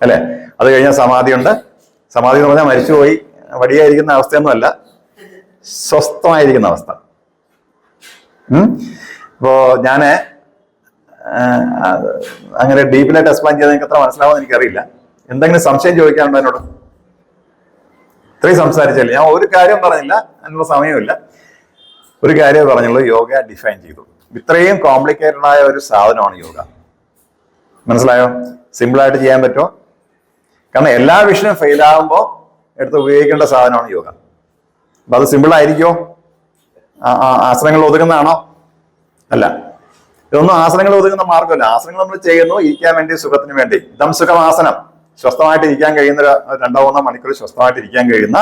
അല്ലെ? അത് കഴിഞ്ഞാൽ സമാധിയുണ്ട്. സമാധി എന്ന് പറഞ്ഞാൽ മരിച്ചുപോയി വടിയായിരിക്കുന്ന അവസ്ഥയൊന്നുമല്ല, സ്വസ്ഥമായിരിക്കുന്ന അവസ്ഥ. ഇപ്പോ ഞാന് അങ്ങനെ ഡീപ്പിലായിട്ട് എക്സ്പ്ലെയിൻ ചെയ്ത് നിങ്ങൾക്ക് എത്ര മനസ്സിലാവുമെന്ന് എനിക്കറിയില്ല. എന്തെങ്കിലും സംശയം ചോദിക്കാനുണ്ടോ എന്നോട്? ഇത്രയും സംസാരിച്ചല്ലേ, ഞാൻ ഒരു കാര്യം പറഞ്ഞില്ല, അതിനുള്ള സമയമില്ല. ഒരു കാര്യം പറഞ്ഞുള്ളൂ, യോഗ ഡിഫൈൻ ചെയ്തു. ഇത്രയും കോംപ്ലിക്കേറ്റഡ് ആയ ഒരു സാധനമാണ് യോഗ. മനസ്സിലായോ? സിമ്പിളായിട്ട് ചെയ്യാൻ പറ്റുമോ? കാരണം എല്ലാ വിഷയവും ഫെയിലാകുമ്പോൾ എടുത്ത് ഉപയോഗിക്കേണ്ട സാധനമാണ് യോഗ. അപ്പൊ അത് സിമ്പിൾ ആയിരിക്കുമോ? ആസനങ്ങൾ ഒതുങ്ങുന്നതാണോ? അല്ല, ഇതൊന്നും ആസനങ്ങൾ ഒതുങ്ങുന്ന മാർഗമല്ല. ആസനങ്ങൾ നമ്മൾ ചെയ്യുന്നു ഇരിക്കാൻ വേണ്ടി, സുഖത്തിന് വേണ്ടി. ഇതം സുഖമാസനം, സ്വസ്ഥമായിട്ട് ഇരിക്കാൻ കഴിയുന്ന 2-3 മണിക്കൂർ സ്വസ്ഥമായിട്ട് ഇരിക്കാൻ കഴിയുന്ന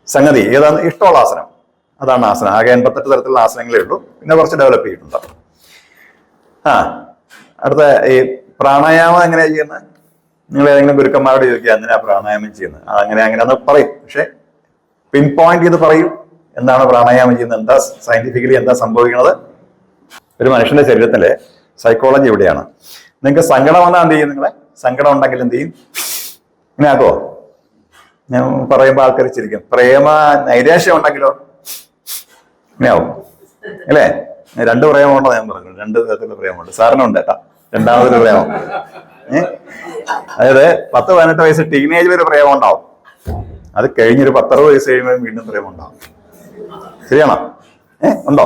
സംഗതി ഏതാണ്? ഇഷ്ടമുള്ള ആസനം, അതാണ് ആസനം. ആകെ 88 തരത്തിലുള്ള ആസനങ്ങളേ ഉള്ളൂ, പിന്നെ കുറച്ച് ഡെവലപ്പ് ചെയ്തിട്ടുണ്ട്. അടുത്ത ഈ പ്രാണായാമം എങ്ങനെയാ ചെയ്യുന്നത്? നിങ്ങൾ ഏതെങ്കിലും ഗുരുക്കന്മാരോട് ചോദിക്കുക എന്തിനാ പ്രാണായാമം ചെയ്യുന്നത്? അങ്ങനെയാന്ന് പറയും, പക്ഷെ പിൻ പോയിന്റ് ചെയ്ത് പറയും എന്താണ് പ്രാണായാമം ചെയ്യുന്നത്, എന്താ സയന്റിഫിക്കലി എന്താ സംഭവിക്കുന്നത്. ഒരു മനുഷ്യന്റെ ശരീരത്തിലെ സൈക്കോളജി എവിടെയാണ്? നിങ്ങൾക്ക് സങ്കടം വന്നാൽ എന്ത് ചെയ്യും? നിങ്ങളെ സങ്കടം ഉണ്ടെങ്കിൽ എന്ത് ചെയ്യും? ഇങ്ങനെ ആക്കോ? ഞാൻ പറയുമ്പോൾ ആൾക്കാർ ചിരിക്കും. പ്രേമ നൈരാശ്യം ഉണ്ടെങ്കിലോ ഇങ്ങനെയാവും, അല്ലേ? 2 പ്രേമമുണ്ടോ? ഞാൻ പറഞ്ഞു 2 തരത്തിലുള്ള പ്രേമമുണ്ട്. സാറിനുണ്ട് കേട്ടാ രണ്ടാമതൊരു പ്രേമം. അതായത് 10-18 വയസ്സ് ടീനേജിൽ ഒരു പ്രേമം ഉണ്ടാവും. അത് കഴിഞ്ഞൊരു 10-60 വയസ്സ് കഴിയുമ്പോൾ വീണ്ടും പ്രേമം ഉണ്ടാവും. ശരിയാണോ? ഉണ്ടോ?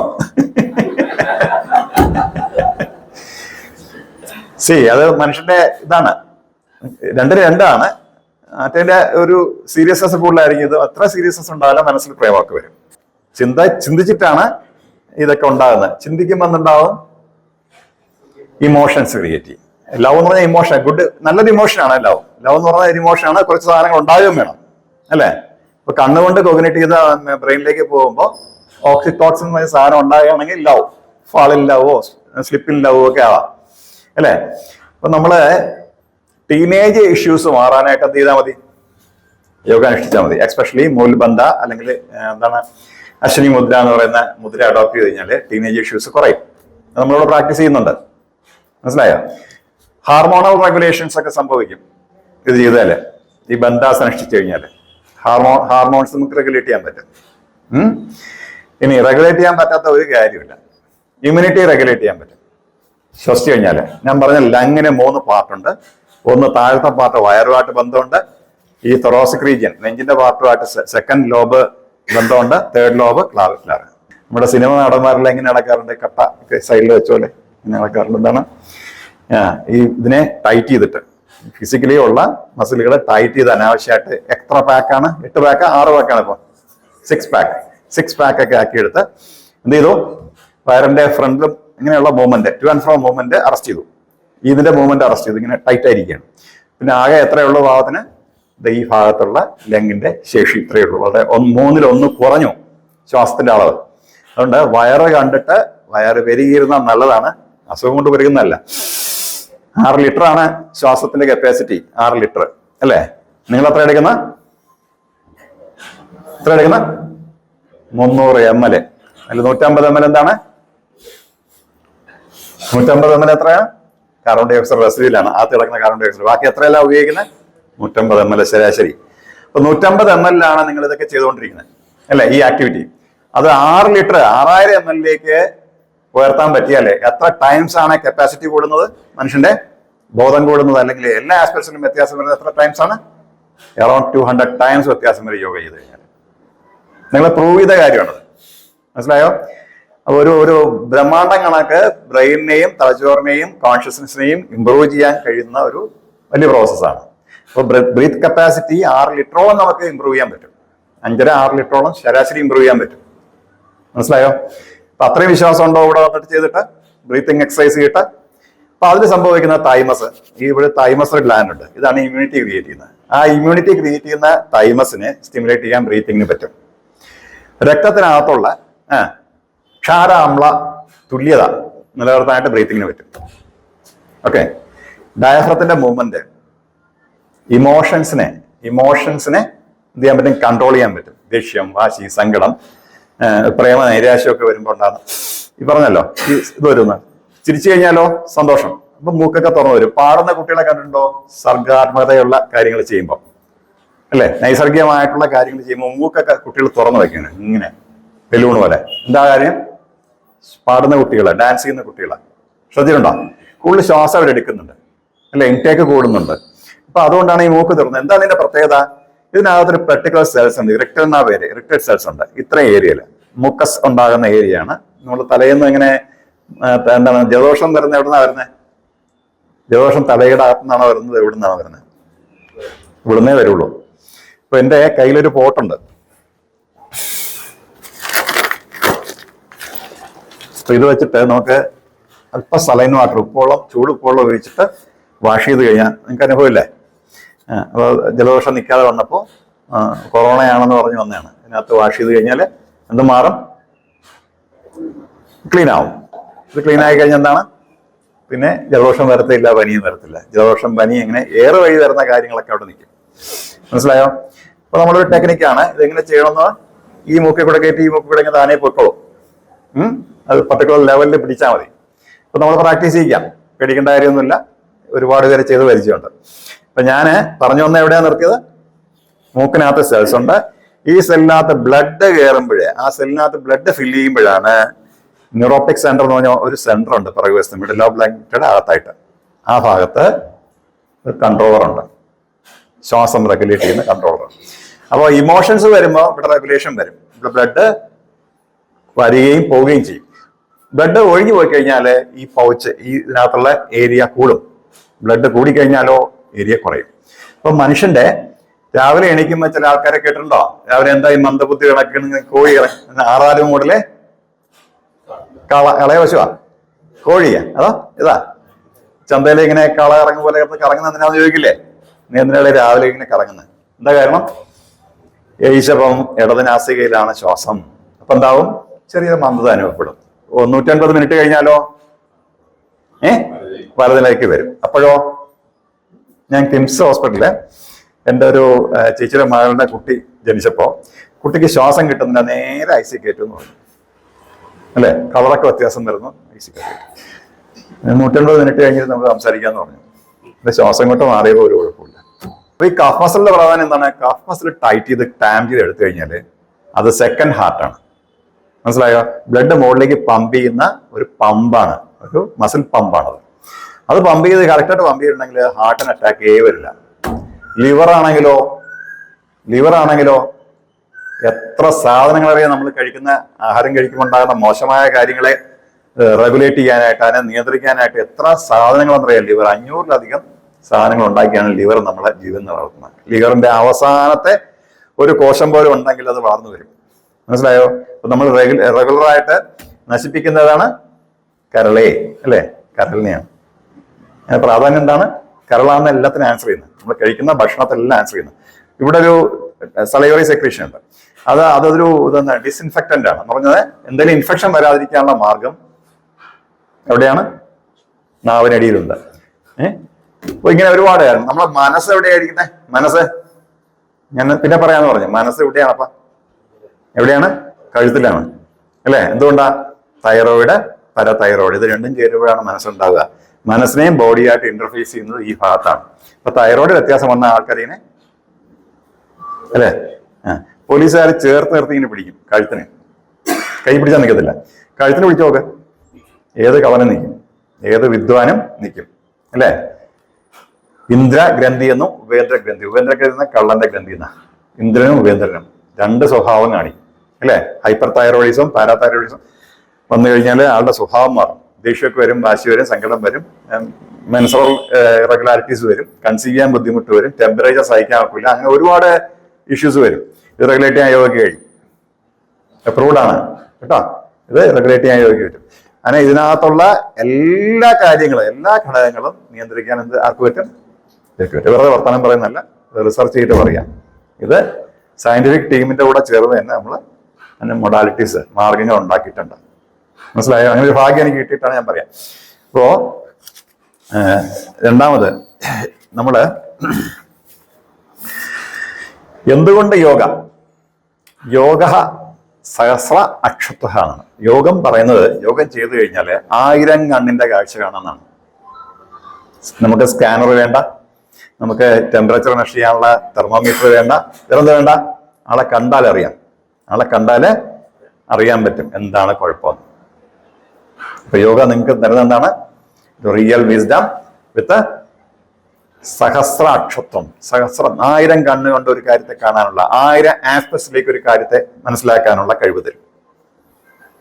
അത് മനുഷ്യന്റെ ഇതാണ്. 2-2 മറ്റേ ഒരു സീരിയസ്നെസ് കൂടുതലായിരിക്കും. ഇത് അത്ര സീരിയസ്നെസ് ഉണ്ടാവില്ല, മനസ്സിൽ പ്രേമമൊക്കെ വരും. ചിന്തിച്ചിട്ടാണ് ഇതൊക്കെ ഉണ്ടാകുന്നത്. ചിന്തിക്കുമ്പോൾ എന്തുണ്ടാവും? ഇമോഷൻസ് ക്രിയേറ്റ് ചെയ്യും. ലവ് എന്ന് പറഞ്ഞാൽ ഇമോഷൻ, നല്ലൊരു ഇമോഷനാണ് ലവ്. ലവ് എന്ന് പറഞ്ഞാൽ ഒരു ഇമോഷനാണ്. കുറച്ച് സാധനങ്ങൾ ഉണ്ടാവുകയും വേണം, അല്ലെ? ഇപ്പൊ കണ്ണുകൊണ്ട് കോഗ്നിറ്റ് ചെയ്ത ബ്രെയിനിലേക്ക് പോകുമ്പോൾ ഓക്സിറ്റോക്സിൻ എന്ന സാധനം ഉണ്ടാകുകയാണെങ്കിൽ ലവ്, ഫാൾ ഇൻ ലവോ സ്ലിപ്പ് ഇൻ ലവോ ഒക്കെ ആവാം, അല്ലെ? അപ്പൊ നമ്മള് ടീനേജ് ഇഷ്യൂസ് മാറാനായിട്ട് എന്ത് ചെയ്താൽ മതി? യോഗ അനുഷ്ഠിച്ചാൽ മതി. എക്സ്പെഷ്യലി മൂൽബന്ധ അല്ലെങ്കിൽ എന്താണ് അശ്വിനി മുദ്ര എന്ന് പറയുന്ന മുദ്ര അഡോപ്റ്റ് ചെയ്ത് കഴിഞ്ഞാൽ ടീനേജ് ഇഷ്യൂസ് കുറയും. നമ്മളിവിടെ പ്രാക്ടീസ് ചെയ്യുന്നുണ്ട്. മനസ്സിലായോ? ഹാർമോണൽ റെഗുലേഷൻസ് ഒക്കെ സംഭവിക്കും ഇത് ചെയ്താല്. ഈ ബന്ധാസ് അനുഷ്ഠിച്ചു കഴിഞ്ഞാൽ ഹാർമോൺസ് നമുക്ക് റെഗുലേറ്റ് ചെയ്യാൻ പറ്റും. ഇനി റെഗുലേറ്റ് ചെയ്യാൻ പറ്റാത്ത ഒരു കാര്യമില്ല, ഇമ്മ്യൂണിറ്റി റെഗുലേറ്റ് ചെയ്യാൻ പറ്റും. ശ്വസിച്ചു കഴിഞ്ഞാൽ ഞാൻ പറഞ്ഞ ലങ്ങിന് 3 പാർട്ടുണ്ട്. ഒന്ന് താഴത്തെ പാർട്ട് വയറുമായിട്ട് ബന്ധമുണ്ട്, ഈ തൊറാസിക് റീജിയൻ നെഞ്ചിന്റെ പാർട്ടുമായിട്ട് സെക്കൻഡ് ലോബ് ബന്ധമുണ്ട്, തേർഡ് ലോബ് ക്ലാവിക്കുലർ. നമ്മുടെ സിനിമ നടന്മാരെല്ലാം ഇങ്ങനെ നടക്കാറുണ്ട്, കട്ട സൈഡിൽ വെച്ചോലെ ഇങ്ങനെ നടക്കാറുണ്ട്. എന്താണ് ഇതിനെ ടൈറ്റ് ചെയ്തിട്ട് ഫിസിക്കലി ഉള്ള മസിലുകളെ ടൈറ്റ് ചെയ്ത് അനാവശ്യമായിട്ട് എത്ര പാക്കാണ്? 8 പാക്ക് 6 പാക്കാണ് ഇപ്പൊ 6 പാക്ക് ഒക്കെ ആക്കിയെടുത്ത് എന്ത് ചെയ്തു? വയറിന്റെ ഫ്രണ്ടിലും ഇങ്ങനെയുള്ള movement, two and fro movement arrest ചെയ്തു. ഇതിന്റെ മൂവ്മെന്റ് അറസ്റ്റ് ചെയ്തു. ഇങ്ങനെ ടൈറ്റ് ആയിരിക്കുകയാണ്. പിന്നെ ആകെ എത്രയുള്ള ഭാഗത്തിന്? ഈ ഭാഗത്തുള്ള ലങ്ങിന്റെ ശേഷി ഇത്രയേ ഉള്ളൂ. വളരെ 3-1 കുറഞ്ഞു ശ്വാസത്തിന്റെ അളവ്. അതുകൊണ്ട് വയറ് കണ്ടിട്ട് വയറ് പെരുകിയിരുന്ന നല്ലതാണ്, അസുഖം കൊണ്ട് പെരുകുന്നതല്ല. 6 ലിറ്റർ ആണ് ശ്വാസത്തിന്റെ കപ്പാസിറ്റി. 6 ലിറ്റർ അല്ലേ? നിങ്ങൾ എത്ര എടുക്കുന്ന? 300 ml. അതിൽ 150 ml എന്താണ്? 150 ml എത്രയാ? കാർബൺ ഡൈ ഓക്സൈഡ് റെസിഡ്യൂലാണ്. ആ തിളക്കുന്ന കാർബൺ ഡൈ ഓക്സൈഡ്. ബാക്കി എത്രയല്ല ഉപയോഗിക്കുന്നത്? 150 ml ശരാശരി. അപ്പൊ 150 ml നിങ്ങൾ ഇതൊക്കെ ചെയ്തുകൊണ്ടിരിക്കുന്നത്, അല്ലെ? ഈ ആക്ടിവിറ്റി അത് 6 ലിറ്റർ 6000 ml ഉയർത്താൻ പറ്റിയാലേ എത്ര ടൈംസ് ആണ് കപ്പാസിറ്റി കൂടുന്നത്? മനുഷ്യന്റെ ബോധം കൂടുന്നത്, അല്ലെങ്കിൽ എല്ലാ ആസ്പെക്ട്സിലും വ്യത്യാസം വരുന്നത് എത്ര ടൈംസ് ആണ്? അറൌണ്ട് 200 ടൈംസ് വ്യത്യാസം വരെ യോഗ ചെയ്ത് കഴിഞ്ഞാൽ. നിങ്ങൾ പ്രൂവ് ചെയ്ത കാര്യമാണത്. മനസ്സിലായോ? അപ്പൊ ഒരു ബ്രഹ്മാണ്ഡം കണക്ക് ബ്രെയിനിനെയും തലച്ചോറിനെയും കോൺഷ്യസ്നെസ്സിനെയും ഇംപ്രൂവ് ചെയ്യാൻ കഴിയുന്ന ഒരു വലിയ പ്രോസസ്സാണ്. അപ്പോൾ ബ്രീത്ത് കപ്പാസിറ്റി 6 ലിറ്ററോളം നമുക്ക് ഇംപ്രൂവ് ചെയ്യാൻ പറ്റും. 5.5-6 ലിറ്ററോളം ശരാശരി ഇംപ്രൂവ് ചെയ്യാൻ പറ്റും. മനസ്സിലായോ? അപ്പൊ അത്രയും വിശ്വാസം ഉണ്ടോ ഇവിടെ വന്നിട്ട് ചെയ്തിട്ട് ബ്രീത്തിങ് എക്സസൈസ് ചെയ്തിട്ട്? അപ്പൊ അതിൽ സംഭവിക്കുന്ന തൈമസ്, ഇവിടെ തൈമസ് ഗ്ലാൻഡ് ഉണ്ട്. ഇതാണ് ഇമ്മ്യൂണിറ്റി ക്രിയേറ്റ് ചെയ്യുന്നത്. ആ ഇമ്മ്യൂണിറ്റി ക്രിയേറ്റ് ചെയ്യുന്ന തൈമസിനെ സ്റ്റിമുലേറ്റ് ചെയ്യാൻ ബ്രീത്തിങ്ങിന് പറ്റും. രക്തത്തിനകത്തുള്ള ക്ഷാരാമ്ല തുല്യത നിലനിർത്താനായിട്ട് ബ്രീത്തിങ്ങിന് പറ്റും. ഓക്കെ. ഡയഫ്രത്തിന്റെ മൂവ്മെന്റ് ഇമോഷൻസിനെ എന്ത് ചെയ്യാൻ പറ്റും? കൺട്രോൾ ചെയ്യാൻ പറ്റും. ദേഷ്യം, വാശി, സങ്കടം, പ്രേമ, നൈരാശ്യമൊക്കെ വരുമ്പോൾ ഉണ്ടാകുന്ന ഈ പറഞ്ഞല്ലോ, ഇത് വരുന്ന ചിരിച്ചു കഴിഞ്ഞാലോ സന്തോഷം, അപ്പൊ മൂക്കൊക്കെ തുറന്നു വരും. പാടുന്ന കുട്ടികളെ കണ്ടിട്ടുണ്ടോ? സർഗാത്മകതയുള്ള കാര്യങ്ങൾ ചെയ്യുമ്പോൾ, അല്ലെ, നൈസർഗികമായിട്ടുള്ള കാര്യങ്ങൾ ചെയ്യുമ്പോൾ മൂക്കൊക്കെ കുട്ടികൾ തുറന്നു വയ്ക്കുകയാണ് ഇങ്ങനെ ബലൂൺ പോലെ. എന്താ കാര്യം? പാടുന്ന കുട്ടികളെ, ഡാൻസ് ചെയ്യുന്ന കുട്ടികളെ ശ്രദ്ധിച്ചിട്ടുണ്ടോ? കൂടുതൽ ശ്വാസം അവരെടുക്കുന്നുണ്ട്, അല്ലെ, ഇൻടേക്ക് കൂടുന്നുണ്ട്. അപ്പൊ അതുകൊണ്ടാണ് ഈ മൂക്ക് തുറന്നത്. എന്താ ഇതിന്റെ പ്രത്യേകത? ഇതിനകത്തൊരു പെർട്ടിക്കുലർ സെൽസ് ഉണ്ട്, ഇറിക്ടൽ എന്നാ പേര്, ഇറിക്ടഡ് സെൽസ് ഉണ്ട് ഇത്രയും ഏരിയയിൽ. മുക്കസ് ഉണ്ടാകുന്ന ഏരിയയാണ്. നമ്മൾ തലയിൽ ഇങ്ങനെ എന്താണ് ജലദോഷം വരുന്നത് എവിടുന്നാ വരുന്നത്? ജലദോഷം തലയുടെ അകത്തുനിന്നാണോ വരുന്നത്? എവിടുന്നാണോ വരുന്നത്? ഇവിടുന്നേ വരുള്ളൂ. ഇപ്പൊ എന്റെ കയ്യിലൊരു പോട്ടുണ്ട്. അപ്പൊ ഇത് വെച്ചിട്ട് നമുക്ക് അല്പം സലൈൻ വാട്ടർ, ചൂട് ഉപ്പുവെള്ളം ഉപയോഗിച്ചിട്ട് വാഷ് ചെയ്ത് കഴിഞ്ഞാൽ നിങ്ങൾക്ക് അനുഭവമില്ലേ? അപ്പോൾ ജലദോഷം നിൽക്കാതെ വന്നപ്പോൾ കൊറോണയാണെന്ന് പറഞ്ഞ് വന്നതാണ്. ഇതിനകത്ത് വാഷ് ചെയ്ത് കഴിഞ്ഞാൽ എന്ത് മാറും? ക്ലീൻ ആവും. ഇത് ക്ലീൻ ആയി കഴിഞ്ഞാൽ എന്താണ്? പിന്നെ ജലദോഷം വരത്തില്ല, പനിയും വരത്തില്ല. ജലദോഷം, പനി ഇങ്ങനെ ഏറെ വഴി വരുന്ന കാര്യങ്ങളൊക്കെ അവിടെ നിൽക്കും. മനസ്സിലായോ? അപ്പൊ നമ്മളൊരു ടെക്നിക്കാണ്. ഇതെങ്ങനെ ചെയ്യണമെന്ന് ഈ മൂക്കിൽ കൂടെ കയറ്റി ഈ മൂക്കിൽ കൂടെ ഇങ്ങനെ താനേ പൊയ്ക്കോളും. അത് പർട്ടിക്കുലർ ലെവലിൽ പിടിച്ചാൽ മതി. അപ്പൊ നമ്മൾ പ്രാക്ടീസ് ചെയ്യാം, പേടിക്കേണ്ട കാര്യമൊന്നുമില്ല. ഒരുപാട് പേര് ചെയ്ത് പരിചയമുണ്ട്. അപ്പൊ ഞാൻ പറഞ്ഞു വന്ന എവിടെയാണ് നിർത്തിയത്? മൂക്കിനകത്ത് സെൽസ് ഉണ്ട്. ഈ സെല്ലിനകത്ത് ബ്ലഡ് കയറുമ്പോഴേ, ആ സെല്ലിനകത്ത് ബ്ലഡ് ഫില്ല് ചെയ്യുമ്പോഴാണ് ന്യൂറോട്ടിക് സെന്റർ എന്ന് പറഞ്ഞ ഒരു സെന്റർ ഉണ്ട് പിറകുവശത്ത്, മിഡിൽ ഓഫ് ബ്ലഡ് അകത്തായിട്ട്. ആ ഭാഗത്ത് ഒരു കൺട്രോളർ ഉണ്ട്, ശ്വാസം റെഗുലേറ്റ് ചെയ്യുന്ന കൺട്രോളർ. അപ്പോൾ ഇമോഷൻസ് വരുമ്പോൾ ഇവിടെ റെഗുലേഷൻ വരും. ഇവിടെ ബ്ലഡ് വരികയും പോവുകയും ചെയ്യും. ബ്ലഡ് ഒഴുകി പോയി കഴിഞ്ഞാൽ ഈ പൗച്ച്, ഈ ഇതിനകത്തുള്ള ഏരിയ കൂടും. ബ്ലഡ് കൂടിക്കഴിഞ്ഞാലോ ഏരിയ കുറയും. അപ്പൊ മനുഷ്യന്റെ രാവിലെ എണീക്കുമ്പോൾ ചില ആൾക്കാരെ കേട്ടിട്ടുണ്ടോ? രാവിലെ എന്താ ഈ മന്ദബുദ്ധി കിടക്കുന്ന കോഴി 6 മൂടിലെ കളയ പശുവാ, കോഴിയാ, അതോ ഇതാ ചന്തയിൽ ഇങ്ങനെ കള ഇറങ്ങും പോലെ കറങ്ങുന്ന എന്തിനാന്ന് ചോദിക്കില്ലേ? നീ എന്തിനാണ് രാവിലെ ഇങ്ങനെ കറങ്ങുന്നത്? എന്താ കാരണം? ഈശപ്പം ഇടതിനാസികയിലാണ് ശ്വാസം. അപ്പൊ എന്താവും? ചെറിയ മന്ദത അനുഭവപ്പെടും. 150 മിനിറ്റ് കഴിഞ്ഞാലോ വലതിലേക്ക് വരും. അപ്പോഴോ ഞാൻ കിംസ് ഹോസ്പിറ്റലില് എൻ്റെ ഒരു ചേച്ചിയുടെ മകളുടെ കുട്ടി ജനിച്ചപ്പോ കുട്ടിക്ക് ശ്വാസം കിട്ടുന്നില്ല, നേരെ ഐ സി കയറ്റുമെന്ന് പറഞ്ഞു. അല്ലെ, കളറൊക്കെ വ്യത്യാസം വരുന്നു, ഐ സി കയറ്റും. 150 മിനിറ്റ് കഴിഞ്ഞിട്ട് നമുക്ക് സംസാരിക്കാന്ന് പറഞ്ഞു. എന്റെ ശ്വാസം കൊണ്ട് മാറിയപ്പോൾ ഒരു കുഴപ്പമില്ല. അപ്പൊ ഈ കഫ് മസിലിന്റെ പ്രാധാന്യം എന്താണ്? കഫ് മസിൽ ടൈറ്റ് ചെയ്ത് ടാം ചെയ്ത് എടുത്തു കഴിഞ്ഞാൽ അത് സെക്കൻഡ് ഹാർട്ടാണ്. മനസ്സിലായോ? ബ്ലഡ് മുകളിലേക്ക് പമ്പ് ചെയ്യുന്ന ഒരു പമ്പാണ്, ഒരു മസിൽ പമ്പാണത്. അത് പമ്പ് ചെയ്ത് കറക്റ്റായിട്ട് പമ്പ് ചെയ്തിട്ടുണ്ടെങ്കിൽ ഹാർട്ടിന് അറ്റാക്കേ വരില്ല. ലിവർ ആണെങ്കിലോ എത്ര സാധനങ്ങൾ അറിയാം. നമ്മൾ കഴിക്കുന്ന ആഹാരം കഴിക്കുമ്പോൾ ഉണ്ടാകുന്ന മോശമായ കാര്യങ്ങളെ റെഗുലേറ്റ് ചെയ്യാനായിട്ട്, അതിനെ നിയന്ത്രിക്കാനായിട്ട് എത്ര സാധനങ്ങളെന്നറിയാം. ലിവർ 500-ലധികം സാധനങ്ങൾ ഉണ്ടാക്കിയാണ് ലിവർ നമ്മളെ ജീവൻ നിലനിർത്തുന്നത്. ലിവറിന്റെ അവസാനത്തെ ഒരു കോശം പോലും ഉണ്ടെങ്കിൽ അത് വളർന്നു വരും. മനസ്സിലായോ? അപ്പൊ നമ്മൾ റെഗുലറായിട്ട് നശിപ്പിക്കുന്നതാണ് കരളേ, അല്ലെ? കരളിനെയാണ്. പ്രാധാന്യം എന്താണ്? കരളാണ് എല്ലാത്തിനും ആൻസർ ചെയ്യുന്നത്. നമ്മൾ കഴിക്കുന്ന ഭക്ഷണത്തിലെല്ലാം ആൻസർ ചെയ്യുന്നത്. ഇവിടെ ഒരു സലൈവറി സെക്രീഷൻ ഉണ്ട്. അതൊരു ഡിസ്ഇൻഫെക്റ്റന്റ് ആണ്. എന്ന് പറഞ്ഞത് എന്തെങ്കിലും ഇൻഫെക്ഷൻ വരാതിരിക്കാനുള്ള മാർഗം എവിടെയാണ്? നാവിനടിയിലുണ്ട്. അപ്പൊ ഇങ്ങനെ ഒരുപാട് കാര്യം. നമ്മളെ മനസ്സ് എവിടെയായിരിക്കുന്നത്? മനസ്സ് ഞാൻ പിന്നെ പറയാന്ന് പറഞ്ഞു. മനസ്സ് എവിടെയാണപ്പ? എവിടെയാണ്? കഴുത്തിലാണ്, അല്ലെ? എന്തുകൊണ്ടാ? തൈറോയിഡ്, പാരാതൈറോയിഡ്, ഇത് രണ്ടും ചേരുമ്പോഴാണ് മനസ്സുണ്ടാവുക. മനസ്സിനെയും ബോഡിയായിട്ട് ഇന്റർഫേസ് ചെയ്യുന്നത് ഈ ഭാഗത്താണ്. അപ്പൊ തൈറോയിഡ് വ്യത്യാസം വന്ന ആൾക്കാരിനെ, അല്ലെ, പോലീസുകാർ ചേർത്ത് നിർത്തി ഇങ്ങനെ പിടിക്കും കഴുത്തിന്. കൈ പിടിച്ചാൽ നിൽക്കത്തില്ല, കഴുത്തിന് പിടിച്ചു നോക്ക്. ഏത് കവനം നിൽക്കും, ഏത് വിദ്വാനും നിൽക്കും, അല്ലെ? ഇന്ദ്രഗ്രന്ഥി എന്നും ഉപേന്ദ്രഗ്രന്ഥി. ഉപേന്ദ്രഗ്രന്ഥി എന്ന കള്ളന്റെ ഗ്രന്ഥി എന്നാ. ഇന്ദ്രനും ഉപേന്ദ്രനും രണ്ട് സ്വഭാവം കാണിക്കും, അല്ലെ? ഹൈപ്പർ തൈറോയിഡിസം, പാരാതൈറോയിഡിസം വന്നു കഴിഞ്ഞാൽ ആളുടെ സ്വഭാവം മാറും. ദേഷ്യമൊക്കെ വരും, വാശി വരും, സങ്കടം വരും, മെൻസ്ട്രൽ ഇറഗുലാരിറ്റീസ് വരും, കൺസീവ് ചെയ്യാൻ ബുദ്ധിമുട്ട് വരും, ടെമ്പറേച്ചർ സഹിക്കാൻ ഒക്കില്ല, അങ്ങനെ ഒരുപാട് ഇഷ്യൂസ് വരും. ഇത് റെഗുലേറ്റ് ചെയ്യാൻ യോഗയ്ക്ക് കഴിയും. അപ്രൂവ്ഡ് ആണ് കേട്ടോ. ഇത് റെഗുലേറ്റ് ചെയ്യാൻ യോഗയ്ക്ക് പറ്റും. അങ്ങനെ ഇതിനകത്തുള്ള എല്ലാ കാര്യങ്ങളും, എല്ലാ ഘടകങ്ങളും നിയന്ത്രിക്കാൻ ആർക്ക് പറ്റും? ഇതൊക്കെ പറ്റും. വെറുതെ വർത്തമാനം പറയുന്നതല്ല, റിസർച്ച് ചെയ്തിട്ട് പറയാം. ഇത് സയന്റിഫിക് ടീമിന്റെ കൂടെ ചേർന്ന് തന്നെ നമ്മൾ അതിന്റെ മൊഡാലിറ്റീസ്, മാർഗങ്ങൾ ഉണ്ടാക്കിയിട്ടുണ്ട്. മനസ്സിലായോ? അങ്ങനെ ഒരു ഭാഗ്യം എനിക്ക് കിട്ടിയിട്ടാണ് ഞാൻ പറയാം. അപ്പോ രണ്ടാമത് നമ്മള് എന്തുകൊണ്ട് യോഗ സഹസ്ര അക്ഷത്വ എന്നാണ്. യോഗം പറയുന്നത്, യോഗം ചെയ്തു കഴിഞ്ഞാൽ 1000 കണ്ണിന്റെ കാഴ്ച കാണാമെന്നാണ്. നമുക്ക് സ്കാനർ വേണ്ട, നമുക്ക് ടെമ്പറേച്ചർ മെഷർ ചെയ്യാനുള്ള തെർമോമീറ്റർ വേണ്ട, വേറെന്താ വേണ്ട? ആളെ കണ്ടാൽ അറിയാം. ആളെ കണ്ടാല് അറിയാൻ പറ്റും എന്താണ് കുഴപ്പം. അപ്പൊ യോഗ നിങ്ങൾക്ക് തരുന്നത് എന്താണ്? റിയൽ വിസ്ഡം വിത്ത് സഹസ്രാക്ഷത്വം. 1000 കണ്ണുകൊണ്ട് ഒരു കാര്യത്തെ കാണാനുള്ള, 1000 ആസ്പെക്ട്സിലേക്ക് ഒരു കാര്യത്തെ മനസ്സിലാക്കാനുള്ള കഴിവ് തരും.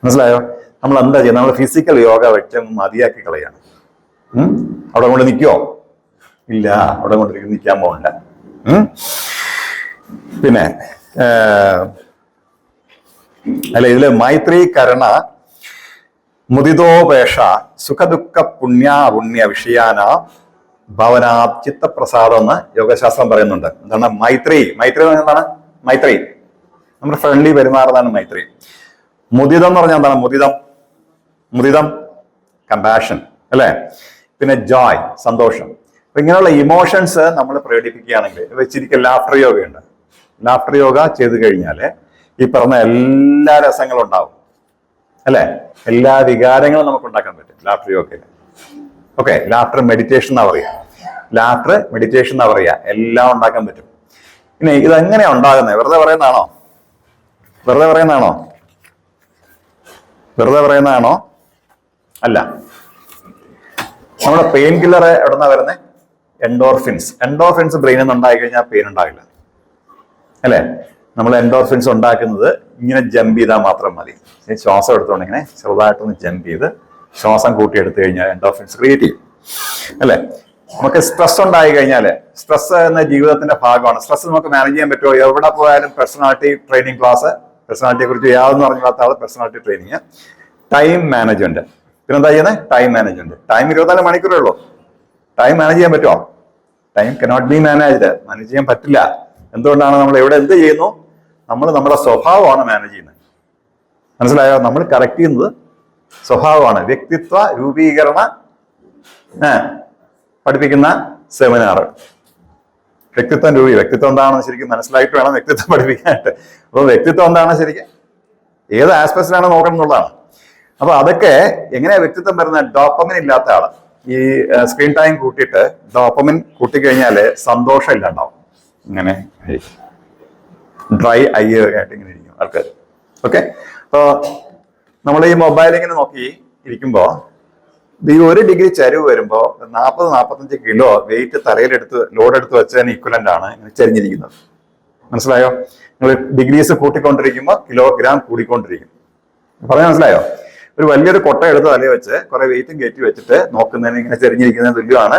മനസ്സിലായോ? നമ്മൾ എന്താ ചെയ്യുക? നമ്മൾ ഫിസിക്കൽ യോഗ വെച്ച് മതിയാക്കി കളയാണ്. അവിടെ കൊണ്ട് നിൽക്കുവോ? ഇല്ല, അവിടെ കൊണ്ട് നിൽക്കാൻ പോകില്ല. പിന്നെ അല്ല, ഇതില് മൈത്രീകരണ മുദിതോപേക്ഷ സുഖദുഃഖ പുണ്യ വിഷയാന ഭവനാത് ചിത്തപ്രസാദം എന്ന് യോഗശാസ്ത്രം പറയുന്നുണ്ട്. എന്താണ് മൈത്രി? മൈത്രി എന്ന് പറഞ്ഞാൽ എന്താണ്? മൈത്രി നമ്മുടെ ഫ്രണ്ട്ലി പെരുമാറുന്നതാണ് മൈത്രി. മുദിതം എന്ന് പറഞ്ഞാൽ എന്താണ്? മുദിതം കമ്പാഷൻ അല്ലെ? പിന്നെ ജോയ്, സന്തോഷം. അപ്പൊ ഇങ്ങനെയുള്ള ഇമോഷൻസ് നമ്മൾ പ്രകടിപ്പിക്കുകയാണെങ്കിൽ വെച്ചിരിക്കുക ലാഫ്റ്റർ യോഗയുണ്ട്. ലാഫ്റ്റർ യോഗ ചെയ്തു കഴിഞ്ഞാല് ഈ പറഞ്ഞ എല്ലാ രസങ്ങളും ഉണ്ടാവും അല്ലെ? എല്ലാ വികാരങ്ങളും നമുക്ക് ഉണ്ടാക്കാൻ പറ്റും ലാഫ്റ്റർ യോഗയിൽ. ഓക്കെ, ലാഫ്റ്റർ മെഡിറ്റേഷൻ എന്നാ പറയാ. ലാഫ്റ്റർ മെഡിറ്റേഷൻ എന്നാ പറയാ. എല്ലാം ഉണ്ടാക്കാൻ പറ്റും. പിന്നെ ഇതെങ്ങനെയാ ഉണ്ടാകുന്നത്? വെറുതെ പറയുന്നതാണോ? വെറുതെ പറയുന്നതാണോ? അല്ല. നമ്മുടെ പെയിൻ കില്ലർ എവിടെന്നാ വരുന്നത്? എൻഡോർഫിൻസ് ബ്രെയിനിൽ നിന്ന് ഉണ്ടായി കഴിഞ്ഞാൽ പെയിൻ ഉണ്ടാകില്ല അല്ലെ? നമ്മൾ എൻഡോർഫിൻസ് ഉണ്ടാക്കുന്നത് ഇങ്ങനെ ജമ്പ് ചെയ്താൽ മാത്രം മതി. ശ്വാസം എടുത്തുകൊണ്ട് ഇങ്ങനെ ചെറുതായിട്ടൊന്ന് ജമ്പ് ചെയ്ത് ശ്വാസം കൂട്ടിയെടുത്തു കഴിഞ്ഞാൽ എൻഡോർഫിൻസ് ക്രിയേറ്റ് ചെയ്യും അല്ലെ? നമുക്ക് സ്ട്രെസ് ഉണ്ടായി കഴിഞ്ഞാല്, സ്ട്രെസ് എന്ന ജീവിതത്തിന്റെ ഭാഗമാണ്. സ്ട്രെസ് നമുക്ക് മാനേജ് ചെയ്യാൻ പറ്റുമോ? എവിടെ പോയാലും പേഴ്സണാലിറ്റി ട്രെയിനിങ് ക്ലാസ്, പേഴ്സണാലിറ്റിയെ കുറിച്ച് യാതൊന്നും അറിഞ്ഞാത്ത ആള് പേഴ്സണാലിറ്റി ട്രെയിനിങ്, ടൈം മാനേജ്മെന്റ്. പിന്നെന്താ ചെയ്യുന്നത്? Time management. ടൈം 24 മണിക്കൂറേ ഉള്ളൂ. ടൈം മാനേജ് ചെയ്യാൻ പറ്റുമോ? ടൈം കനോട്ട് ബി മാനേജ് ചെയ്യാൻ പറ്റില്ല. എന്തുകൊണ്ടാണ്? നമ്മൾ എവിടെ എന്ത് ചെയ്യുന്നു? നമ്മൾ നമ്മുടെ സ്വഭാവമാണ് മാനേജ് ചെയ്യുന്നത്. മനസ്സിലായോ? നമ്മൾ കറക്റ്റ് ചെയ്യുന്നത് സ്വഭാവമാണ്. വ്യക്തിത്വ രൂപീകരണ പഠിപ്പിക്കുന്ന സെമിനാർ. വ്യക്തിത്വം എന്താണെന്ന് ശരിക്കും മനസ്സിലായിട്ട് വേണം വ്യക്തിത്വം പഠിപ്പിക്കാനായിട്ട്. അപ്പൊ വ്യക്തിത്വം എന്താണ് ശരിക്കും, ഏത് ആസ്പെക്റ്റിലാണ് നോക്കണം എന്നുള്ളതാണ്. അപ്പൊ അതൊക്കെ എങ്ങനെയാ വ്യക്തിത്വം വരുന്നത്? ഡോപ്പമിൻ ഇല്ലാത്ത ആള് ഈ സ്ക്രീൻ ടൈം കൂട്ടിയിട്ട് ഡോപ്പമിൻ കൂട്ടിക്കഴിഞ്ഞാല് സന്തോഷം ഇല്ലാണ്ടാവും. ഇങ്ങനെ ഡ്രൈ ഐ ആയിട്ട് ഇങ്ങനെ ഇരിക്കും ആൾക്കാർ. ഓക്കെ, അപ്പൊ നമ്മൾ ഈ മൊബൈൽ ഇങ്ങനെ നോക്കി ഇരിക്കുമ്പോ ഈ 1 ഡിഗ്രി ചരിവ് വരുമ്പോ 40-45 കിലോ വെയിറ്റ് തലയിലെടുത്ത് ലോഡെടുത്ത് വെച്ചതിന് ഇക്വലന്റ് ആണ് ഇങ്ങനെ ചരിഞ്ഞിരിക്കുന്നത്. മനസ്സിലായോ? നിങ്ങൾ ഡിഗ്രീസ് കൂട്ടിക്കൊണ്ടിരിക്കുമ്പോൾ കിലോഗ്രാം കൂടിക്കൊണ്ടിരിക്കും. പറയാൻ മനസ്സിലായോ? ഒരു വലിയൊരു കൊട്ട എടുത്ത് തലയിൽ വെച്ച് കുറെ വെയിറ്റും കയറ്റി വെച്ചിട്ട് നോക്കുന്നതിന് ഇങ്ങനെ ചെരിഞ്ഞിരിക്കുന്നതിന് തുല്യമാണ്